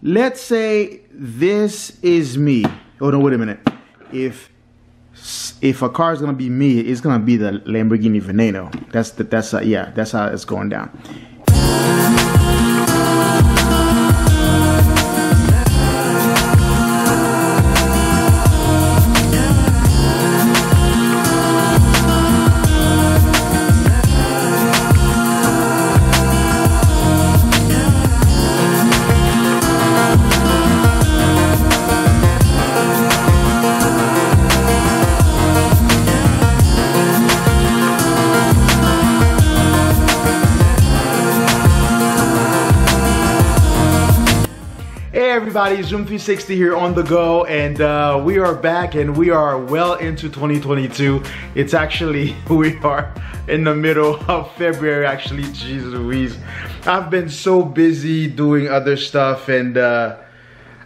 let's say this is me. Oh no, wait a minute. If a car is gonna be me, it's gonna be the Lamborghini Veneno. That's how it's going down. Hey everybody, Zoom 360 here on the go, and we are back and we are well into 2022. It's actually, we are in the middle of February actually. Jeez Louise. I've been so busy doing other stuff, and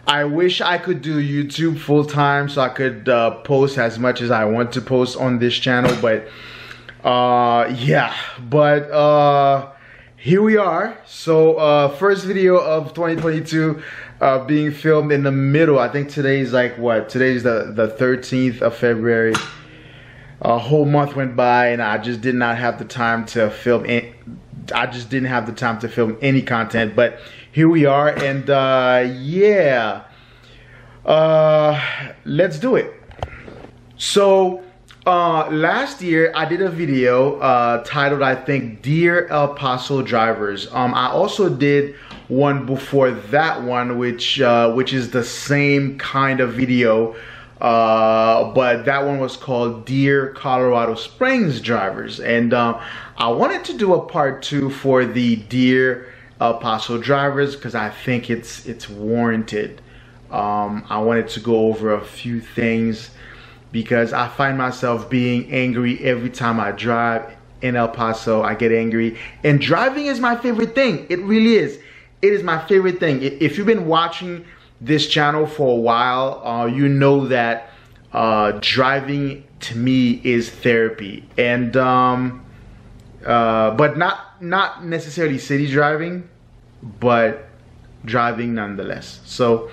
I wish I could do YouTube full time so I could post as much as I want to post on this channel, but here we are. So first video of 2022 being filmed in the middle. I think today's like what? Today's the 13th of February. A whole month went by and I just did not have the time to film any content, but here we are, and let's do it. So last year I did a video titled, I think, Dear El Paso Drivers. I also did one before that one, which is the same kind of video, but that one was called Dear Colorado Springs Drivers, and I wanted to do a part 2 for the Dear El Paso Drivers because I think it's warranted. I wanted to go over a few things because I find myself being angry every time I drive in El Paso. I get angry, and driving is my favorite thing. It really is. It is my favorite thing. If you've been watching this channel for a while, you know that driving to me is therapy, and but not necessarily city driving, but driving nonetheless. So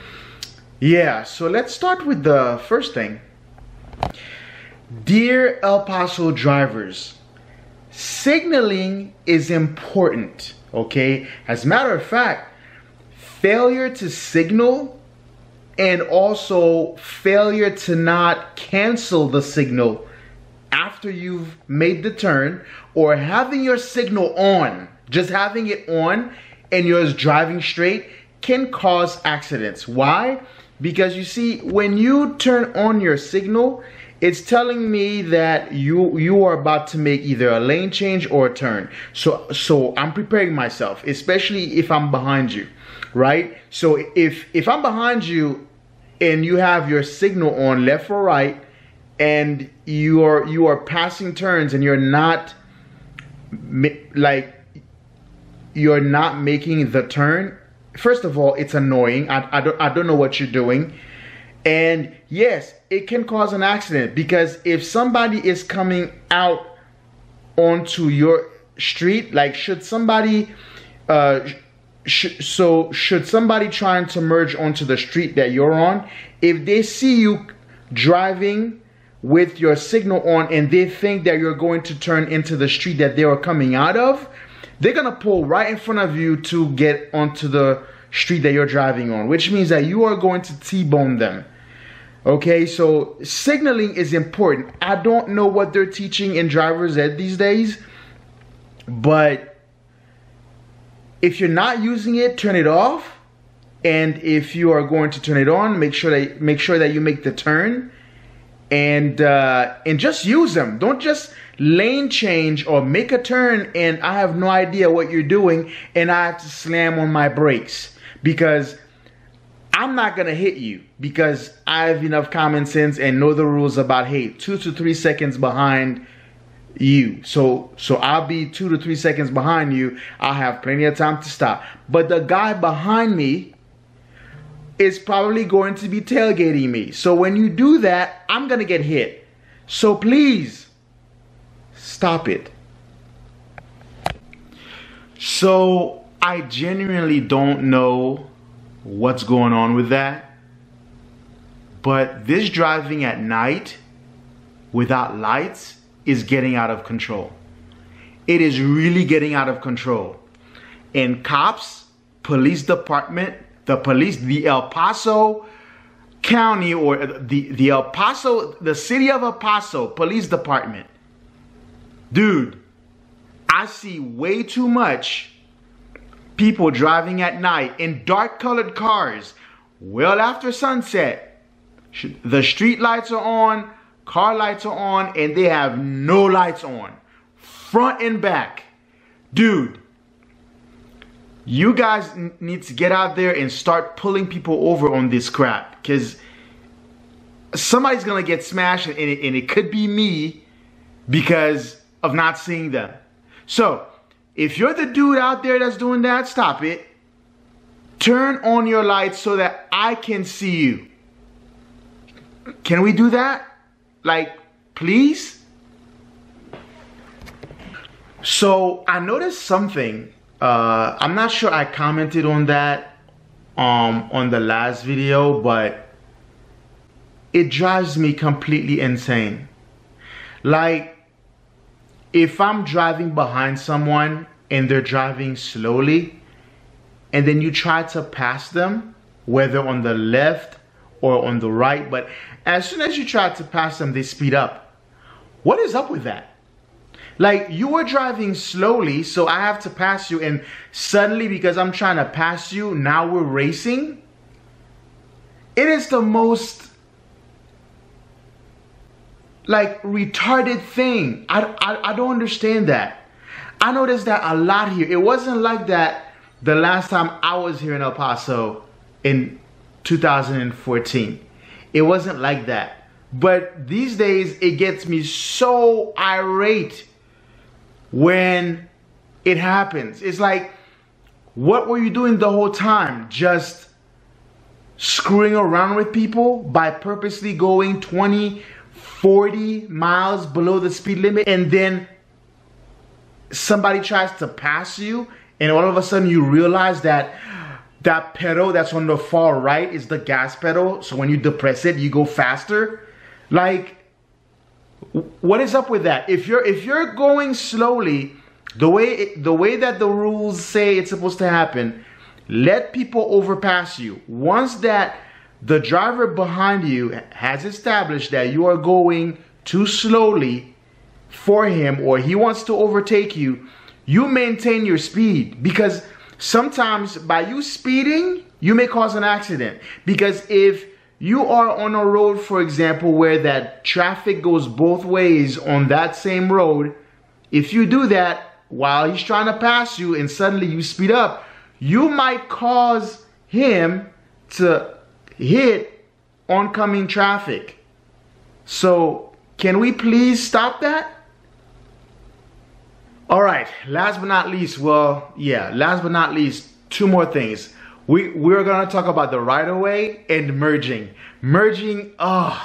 yeah, so let's start with the first thing. Dear El Paso drivers, signaling is important, okay? As a matter of fact, failure to signal and also failure to not cancel the signal after you've made the turn, or having your signal on, just having it on and you're just driving straight, can cause accidents. Why? Because you see, when you turn on your signal, it's telling me that you are about to make either a lane change or a turn. So I'm preparing myself, especially if I'm behind you, right? So if I'm behind you and you have your signal on left or right, and you are passing turns and you're not making the turn, first of all, it's annoying. I don't know what you're doing. And yes, it can cause an accident, because if somebody is coming out onto your street, like should somebody trying to merge onto the street that you're on, if they see you driving with your signal on and they think that you're going to turn into the street that they are coming out of, they're gonna pull right in front of you to get onto the street that you're driving on, which means that you are going to T-bone them. Okay, so signaling is important. I don't know what they're teaching in driver's ed these days, but if you're not using it, turn it off. And if you are going to turn it on, make sure that you make the turn, and just use them. Don't just lane change or make a turn and I have no idea what you're doing and I have to slam on my brakes, because I'm not gonna hit you, because I have enough common sense and know the rules about, hey, 2 to 3 seconds behind you. So I'll be 2 to 3 seconds behind you. I'll have plenty of time to stop. But the guy behind me is probably going to be tailgating me. So when you do that, I'm gonna get hit. So please stop it. So I genuinely don't know what's going on with that. But this driving at night without lights is getting out of control. It is really getting out of control. And cops, police department, the El Paso County, or the El Paso, the city of El Paso Police Department. Dude, I see way too much people driving at night in dark colored cars well after sunset. The street lights are on, car lights are on, and they have no lights on, front and back. Dude, you guys need to get out there and start pulling people over on this crap, because somebody's gonna get smashed, and it could be me because of not seeing them. So if you're the dude out there that's doing that, stop it. Turn on your lights so that I can see you. Can we do that? Like, please? So I noticed something. I'm not sure I commented on that on the last video, but it drives me completely insane. Like, if I'm driving behind someone and they're driving slowly, and then you try to pass them, whether on the left or on the right, but as soon as you try to pass them, they speed up. What is up with that? Like, you were driving slowly, so I have to pass you, and suddenly, because I'm trying to pass you, now we're racing? It is the most, like, retarded thing. I don't understand that. I noticed that a lot here. It wasn't like that the last time I was here in El Paso in 2014. It wasn't like that. But these days, it gets me so irate when it happens. It's like, what were you doing the whole time? Just screwing around with people by purposely going 20, 40 miles below the speed limit, and then somebody tries to pass you, and all of a sudden you realize that that pedal that's on the far right is the gas pedal, so when you depress it, you go faster. Like, what is up with that? If you're going slowly, the way that the rules say it's supposed to happen, let people overpass you. Once that the driver behind you has established that you are going too slowly for him, or he wants to overtake you, you maintain your speed, because sometimes by you speeding, you may cause an accident. Because if you are on a road, for example, where that traffic goes both ways on that same road, if you do that while he's trying to pass you and suddenly you speed up, you might cause him to hit oncoming traffic. So can we please stop that? All right, last but not least, last but not least, two more things. We're gonna talk about the right of way and merging. Merging, All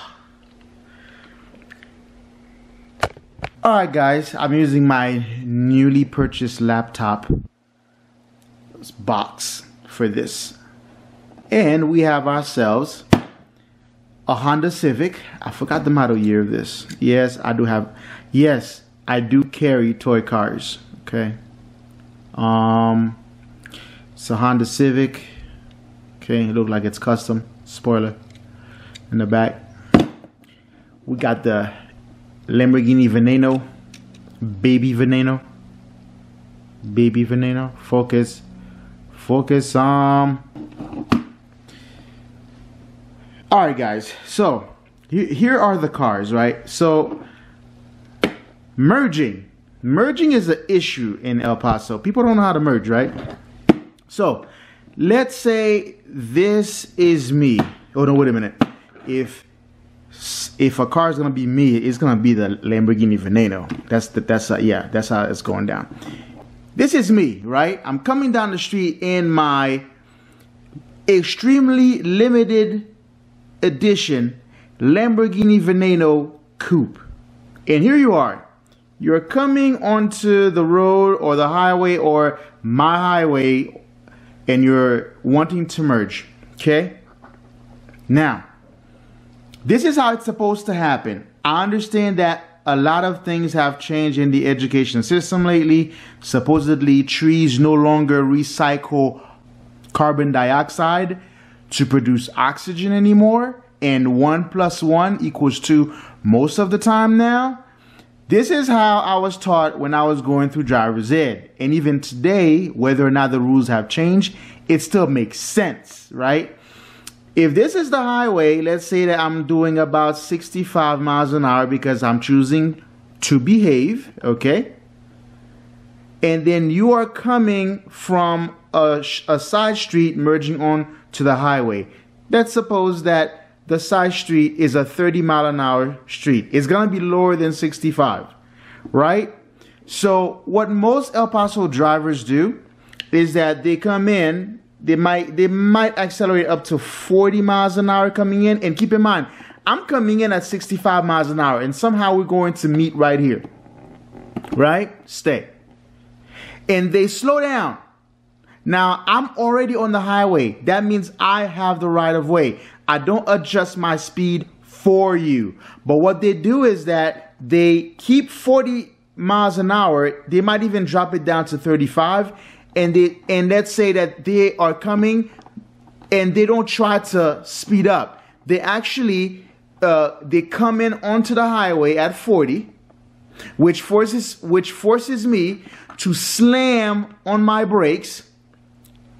right, guys, I'm using my newly purchased laptop box for this. And we have ourselves a Honda Civic. I forgot the model year of this. Yes, I do carry toy cars. Okay. It's a Honda Civic. Okay, it looks like it's custom. Spoiler. In the back, we got the Lamborghini Veneno, Baby Veneno. Focus. Alright, guys, so here are the cars, right? So merging is an issue in El Paso. People don't know how to merge, right? So let's say this is me. Oh no, wait a minute. If a car is gonna be me, it's gonna be the Lamborghini Veneno. That's how it's going down. This is me, right? I'm coming down the street in my extremely limited edition Lamborghini Veneno coupe, and here you are. You're coming onto the road or the highway or my highway, and you're wanting to merge. Okay? Now, this is how it's supposed to happen. I understand that a lot of things have changed in the education system lately. Supposedly, trees no longer recycle carbon dioxide to produce oxygen anymore, and 1 + 1 = 2 most of the time now. This is how I was taught when I was going through driver's ed. And even today, whether or not the rules have changed, it still makes sense, right? If this is the highway, let's say that I'm doing about 65 miles an hour because I'm choosing to behave, okay? And then you are coming from a side street merging on to the highway. Let's suppose that the side street is a 30-mile-an-hour street. It's going to be lower than 65, right? So what most El Paso drivers do is that they come in, they might accelerate up to 40 miles an hour coming in. And keep in mind, I'm coming in at 65 miles an hour, and somehow we're going to meet right here, right? Stay. And they slow down. Now, I'm already on the highway. That means I have the right of way. I don't adjust my speed for you. But what they do is that they keep 40 miles an hour. They might even drop it down to 35. And let's say that they are coming and they don't try to speed up. They actually, they come in onto the highway at 40, which forces me to slam on my brakes.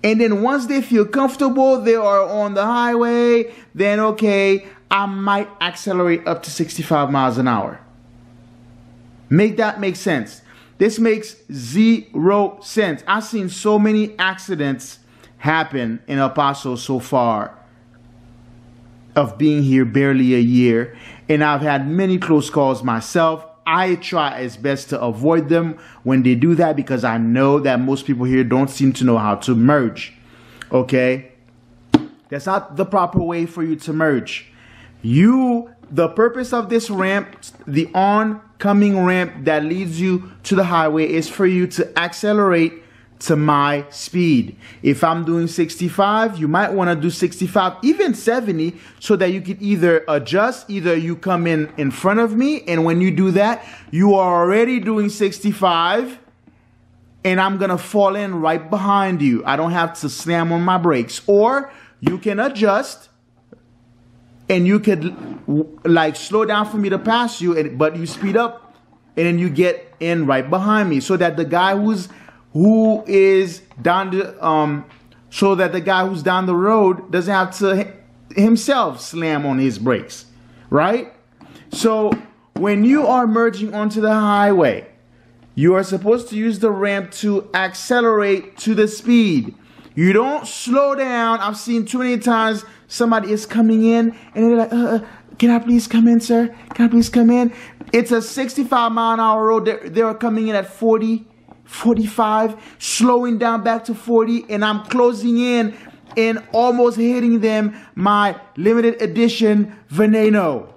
And then once they feel comfortable, they are on the highway, then okay, I might accelerate up to 65 miles an hour. Make that make sense. This makes 0 sense. I've seen so many accidents happen in El Paso so far of being here barely a year. And I've had many close calls myself. I try as best to avoid them when they do that because I know that most people here don't seem to know how to merge. Okay? That's not the proper way for you to merge. The purpose of this ramp, the oncoming ramp that leads you to the highway, is for you to accelerate to my speed. If I'm doing 65, you might want to do 65, even 70, so that you can either adjust, either you come in front of me, and when you do that, you are already doing 65, and I'm going to fall in right behind you. I don't have to slam on my brakes. Or you can adjust, and you could like slow down for me to pass you, but you speed up, and then you get in right behind me, so that the guy who's down the road doesn't have to himself slam on his brakes, right? So when you are merging onto the highway, you are supposed to use the ramp to accelerate to the speed. You don't slow down. I've seen too many times somebody is coming in and they're like, can I please come in, sir? Can I please come in? It's a 65-mile-an-hour road. They are coming in at 40, 45, slowing down back to 40, and I'm closing in and almost hitting them, my limited edition Veneno.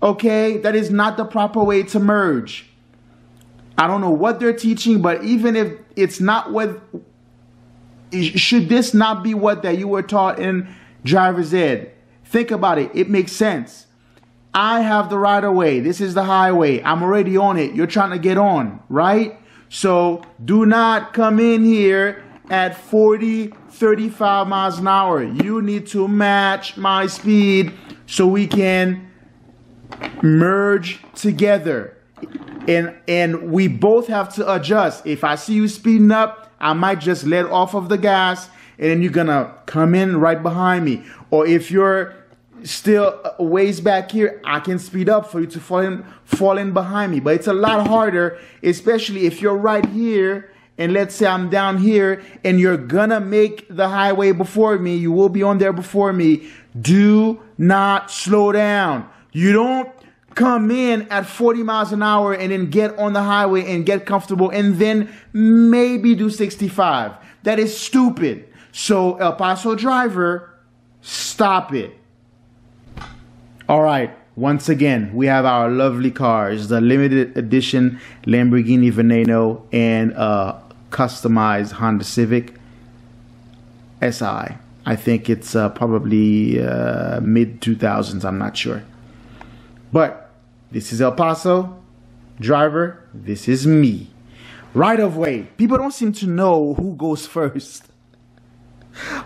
Okay? That is not the proper way to merge. I don't know what they're teaching, but even if it's not what, should this not be what that you were taught in driver's ed? Think about it. It makes sense. I have the right of way. This is the highway. I'm already on it. You're trying to get on, right? So do not come in here at 40, 35 miles an hour. You need to match my speed so we can merge together. And we both have to adjust. If I see you speeding up, I might just let off of the gas, and then you're gonna come in right behind me. Or if you're still a ways back here, I can speed up for you to fall in behind me. But it's a lot harder, especially if you're right here, and let's say I'm down here, and you're gonna make the highway before me. You will be on there before me. Do not slow down. You don't come in at 40 miles an hour and then get on the highway and get comfortable and then maybe do 65. That is stupid. So El Paso driver, stop it. All right, once again, we have our lovely cars, the limited edition Lamborghini Veneno and customized Honda Civic SI. I think it's probably mid 2000s. I'm not sure. But this is El Paso. Driver, this is me. Right of way. People don't seem to know who goes first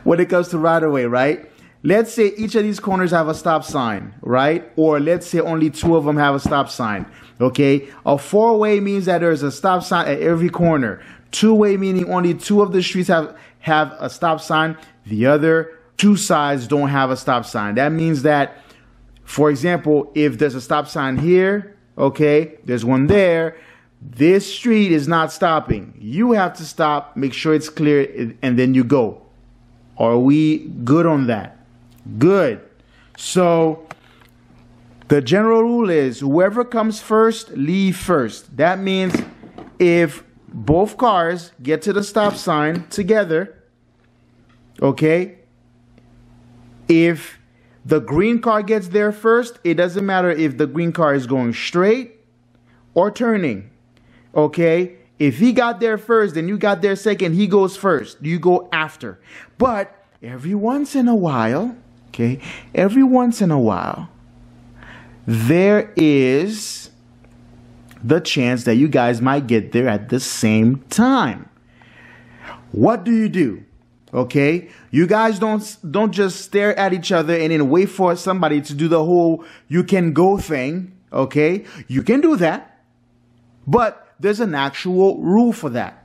when it comes to right of way, right? Let's say each of these corners have a stop sign, right? Or let's say only 2 of them have a stop sign, okay? A 4-way means that there's a stop sign at every corner. 2-way meaning only 2 of the streets have a stop sign. The other 2 sides don't have a stop sign. That means that, for example, if there's a stop sign here, okay, there's one there, this street is not stopping. You have to stop, make sure it's clear, and then you go. Are we good on that? Good. So the general rule is whoever comes first, leave first. That means if both cars get to the stop sign together, okay, if the green car gets there first, it doesn't matter if the green car is going straight or turning, okay? If he got there first, then you got there second, he goes first, you go after. But every once in a while, okay, every once in a while, there is the chance that you guys might get there at the same time. What do? Okay, you guys don't just stare at each other and then wait for somebody to do the whole you can go thing. Okay, you can do that, but there's an actual rule for that.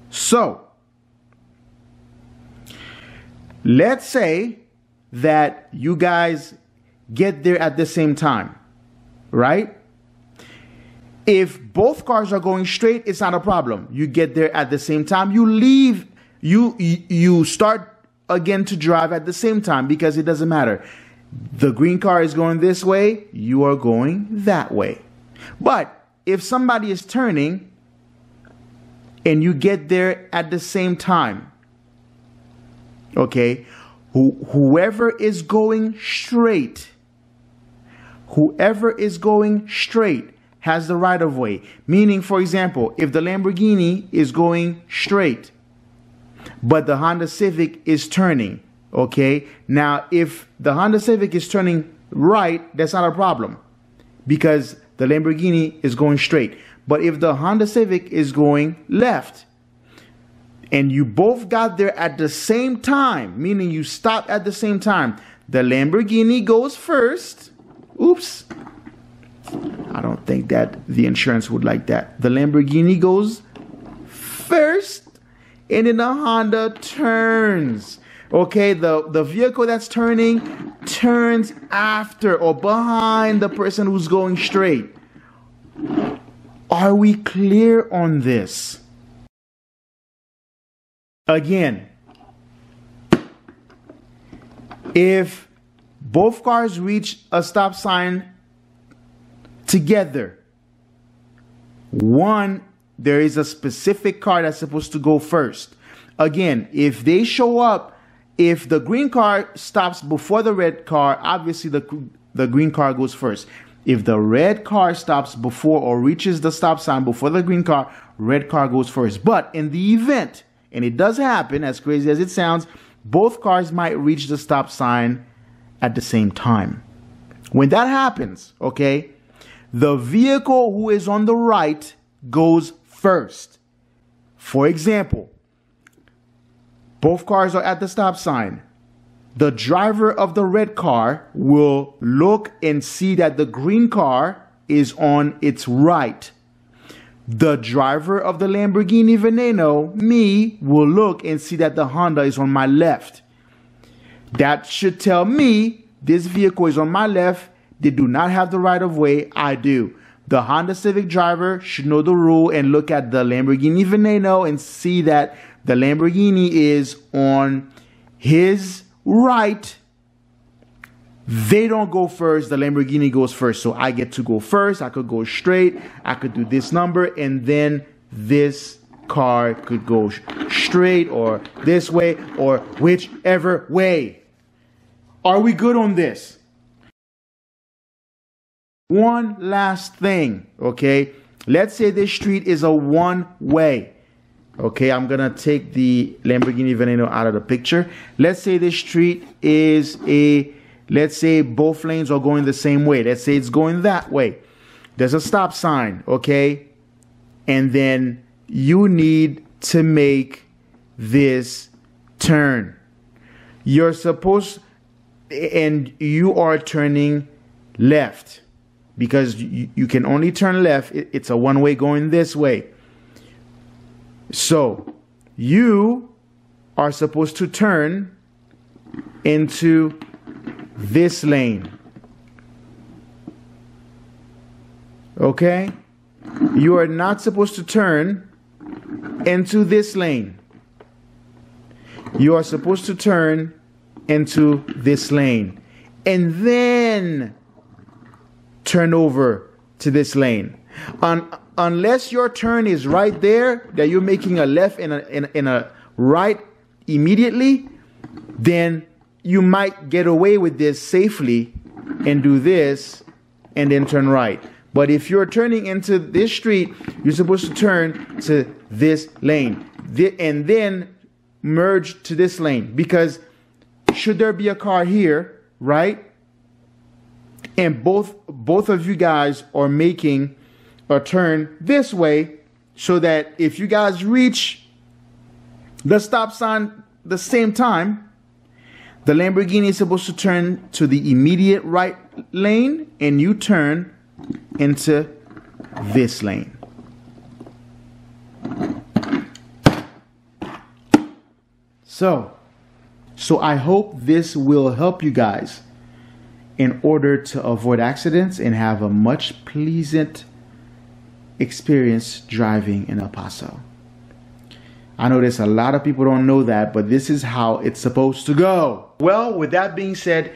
So let's say that you guys get there at the same time, right? If both cars are going straight, it's not a problem. You get there at the same time. You leave. You start again to drive at the same time because it doesn't matter. The green car is going this way, you are going that way. But if somebody is turning and you get there at the same time, okay, whoever is going straight has the right of way. Meaning, for example, if the Lamborghini is going straight, but the Honda Civic is turning, okay? Now, if the Honda Civic is turning right, that's not a problem because the Lamborghini is going straight. But if the Honda Civic is going left and you both got there at the same time, meaning you stopped at the same time, the Lamborghini goes first. Oops. I don't think that the insurance would like that. The Lamborghini goes first. And then the Honda turns. Okay, the vehicle that's turning turns after or behind the person who's going straight. Are we clear on this? Again, if both cars reach a stop sign together, there is a specific car that's supposed to go first. Again, if they show up, if the green car stops before the red car, obviously the green car goes first. If the red car stops before or reaches the stop sign before the green car, red car goes first. But in the event, and it does happen, as crazy as it sounds, both cars might reach the stop sign at the same time. When that happens, okay, the vehicle who is on the right goes first. For example, both cars are at the stop sign. The driver of the red car will look and see that the green car is on its right. The driver of the Lamborghini Veneno, me, will look and see that the Honda is on my left. That should tell me this vehicle is on my left. They do not have the right of way. I do. The Honda Civic driver should know the rule and look at the Lamborghini Veneno and see that the Lamborghini is on his right. They don't go first. The Lamborghini goes first. So I get to go first. I could go straight. I could do this number and then this car could go straight or this way or whichever way. Are we good on this? One last thing, okay? Let's say this street is a one-way, Okay, I'm gonna take the Lamborghini Veneno out of the picture. Let's say this street is let's say both lanes are going the same way. Let's say it's going that way. There's a stop sign, okay? And then you need to make this turn. You're supposed, and you are turning left because you can only turn left. It's a one-way going this way. So you are supposed to turn into this lane. Okay? You are not supposed to turn into this lane. You are supposed to turn into this lane and then turn over to this lane. Unless your turn is right there, that you're making a left and a right immediately, then you might get away with this safely and do this and then turn right. But if you're turning into this street, you're supposed to turn to this lane and then merge to this lane. Because should there be a car here, right? And both of you guys are making a turn this way, so that if you guys reach the stop sign the same time, the Lamborghini is supposed to turn to the immediate right lane and you turn into this lane. So I hope this will help you guys in order to avoid accidents and have a much pleasant experience driving in El Paso. I know there's a lot of people don't know that, but this is how it's supposed to go. Well, with that being said,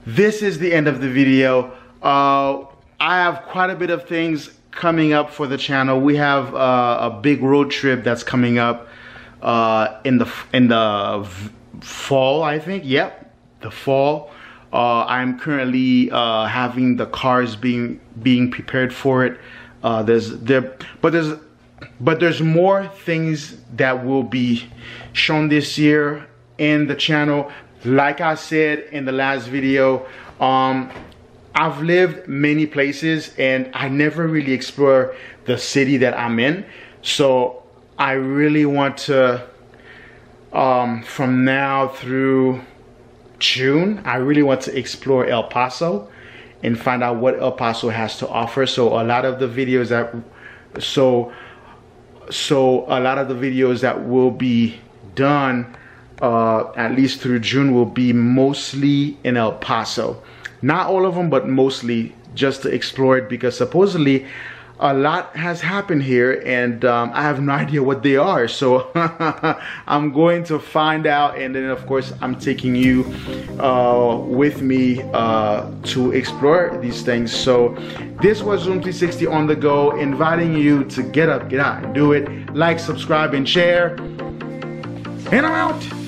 this is the end of the video. I have quite a bit of things coming up for the channel. We have a big road trip that's coming up in the fall, I think. Yep, the fall. I'm currently having the cars being prepared for it. But there's more things that will be shown this year in the channel. Like I said in the last video, I've lived many places and I never really explore the city that I'm in. So I really want to, from now through June, I really want to explore El Paso and find out what El Paso has to offer. So a lot of the videos that will be done at least through June will be mostly in El Paso. Not all of them, but mostly, just to explore it, because supposedly a lot has happened here and I have no idea what they are. So I'm going to find out, and then of course I'm taking you with me to explore these things. So this was Zoom 360 on the go, inviting you to get up, get out and do it. Like, subscribe and share, and I'm out.